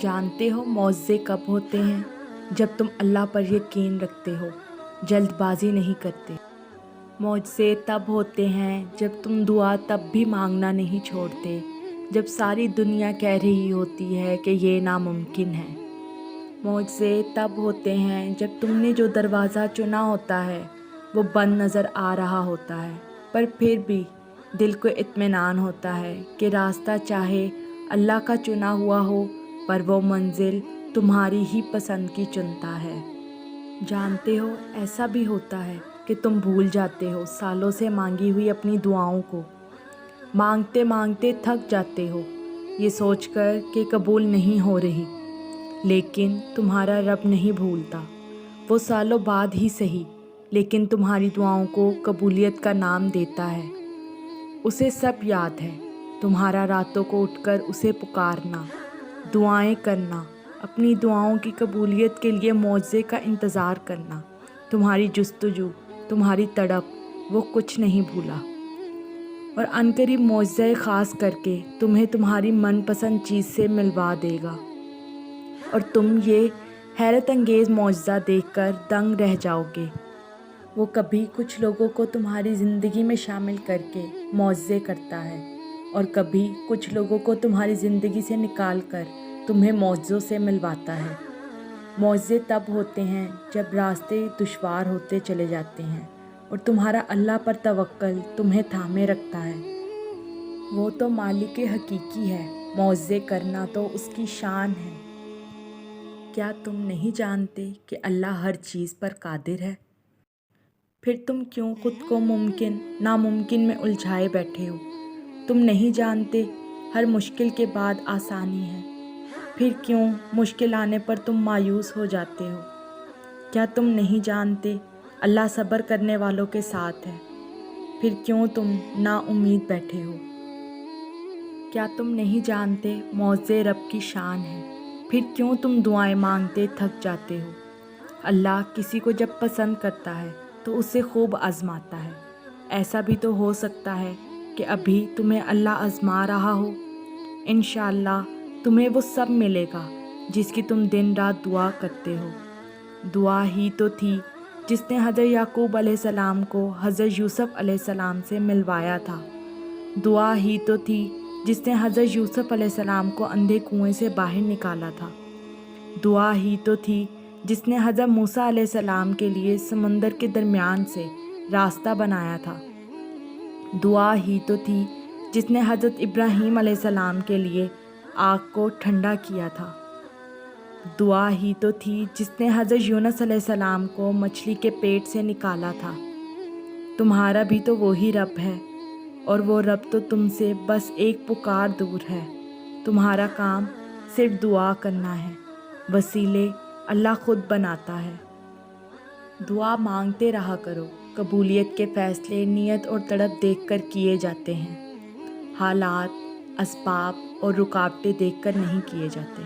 جانتے ہو معجزے کب ہوتے ہیں؟ جب تم اللہ پر یقین رکھتے ہو، جلد بازی نہیں کرتے۔ معجزے تب ہوتے ہیں جب تم دعا تب بھی مانگنا نہیں چھوڑتے، جب ساری دنیا کہہ رہی ہوتی ہے کہ یہ ناممکن ہے۔ معجزے تب ہوتے ہیں جب تم نے جو دروازہ چنا ہوتا ہے وہ بند نظر آ رہا ہوتا ہے، پر پھر بھی دل کو اطمینان ہوتا ہے کہ راستہ چاہے اللہ کا چنا ہوا ہو، پر وہ منزل تمہاری ہی پسند کی چنتا ہے۔ جانتے ہو ایسا بھی ہوتا ہے کہ تم بھول جاتے ہو سالوں سے مانگی ہوئی اپنی دعاؤں کو، مانگتے مانگتے تھک جاتے ہو یہ سوچ کر کہ قبول نہیں ہو رہی، لیکن تمہارا رب نہیں بھولتا۔ وہ سالوں بعد ہی صحیح، لیکن تمہاری دعاؤں کو قبولیت کا نام دیتا ہے۔ اسے سب یاد ہے، تمہارا راتوں کو اٹھ کر اسے پکارنا، دعائیں کرنا، اپنی دعاؤں کی قبولیت کے لیے معجزے کا انتظار کرنا، تمہاری جستجو، تمہاری تڑپ، وہ کچھ نہیں بھولا۔ اور عنقریب معجزہ خاص کر کے تمہیں تمہاری من پسند چیز سے ملوا دے گا، اور تم یہ حیرت انگیز معجزہ دیکھ کر دنگ رہ جاؤ گے۔ وہ کبھی کچھ لوگوں کو تمہاری زندگی میں شامل کر کے معجزے کرتا ہے، اور کبھی کچھ لوگوں کو تمہاری زندگی سے نکال کر تمہیں معجزوں سے ملواتا ہے۔ معجزے تب ہوتے ہیں جب راستے دشوار ہوتے چلے جاتے ہیں اور تمہارا اللہ پر توکل تمہیں تھامے رکھتا ہے۔ وہ تو مالک حقیقی ہے، معجزے کرنا تو اس کی شان ہے۔ کیا تم نہیں جانتے کہ اللہ ہر چیز پر قادر ہے؟ پھر تم کیوں خود کو ممکن ناممکن میں الجھائے بیٹھے ہو؟ تم نہیں جانتے ہر مشکل کے بعد آسانی ہے؟ پھر کیوں مشکل آنے پر تم مایوس ہو جاتے ہو؟ کیا تم نہیں جانتے اللہ صبر کرنے والوں کے ساتھ ہے؟ پھر کیوں تم نا امید بیٹھے ہو؟ کیا تم نہیں جانتے معجزے رب کی شان ہے؟ پھر کیوں تم دعائیں مانگتے تھک جاتے ہو؟ اللہ کسی کو جب پسند کرتا ہے تو اسے خوب آزماتا ہے۔ ایسا بھی تو ہو سکتا ہے کہ ابھی تمہیں اللہ آزما رہا ہو۔ انشاءاللہ تمہیں وہ سب ملے گا جس کی تم دن رات دعا کرتے ہو۔ دعا ہی تو تھی جس نے حضرت یعقوب علیہ السلام کو حضرت یوسف علیہ السلام سے ملوایا تھا۔ دعا ہی تو تھی جس نے حضرت یوسف علیہ السلام کو اندھے کنویں سے باہر نکالا تھا۔ دعا ہی تو تھی جس نے حضرت موسیٰ علیہ السلام کے لیے سمندر کے درمیان سے راستہ بنایا تھا۔ دعا ہی تو تھی جس نے حضرت ابراہیم علیہ السلام کے لیے آگ کو ٹھنڈا کیا تھا۔ دعا ہی تو تھی جس نے حضرت یونس علیہ السلام کو مچھلی کے پیٹ سے نکالا تھا۔ تمہارا بھی تو وہی رب ہے، اور وہ رب تو تم سے بس ایک پکار دور ہے۔ تمہارا کام صرف دعا کرنا ہے، وسیلے اللہ خود بناتا ہے۔ دعا مانگتے رہا کرو، قبولیت کے فیصلے نیت اور تڑپ دیکھ کر کیے جاتے ہیں، حالات، اسباب اور رکاوٹیں دیکھ کر نہیں کیے جاتے۔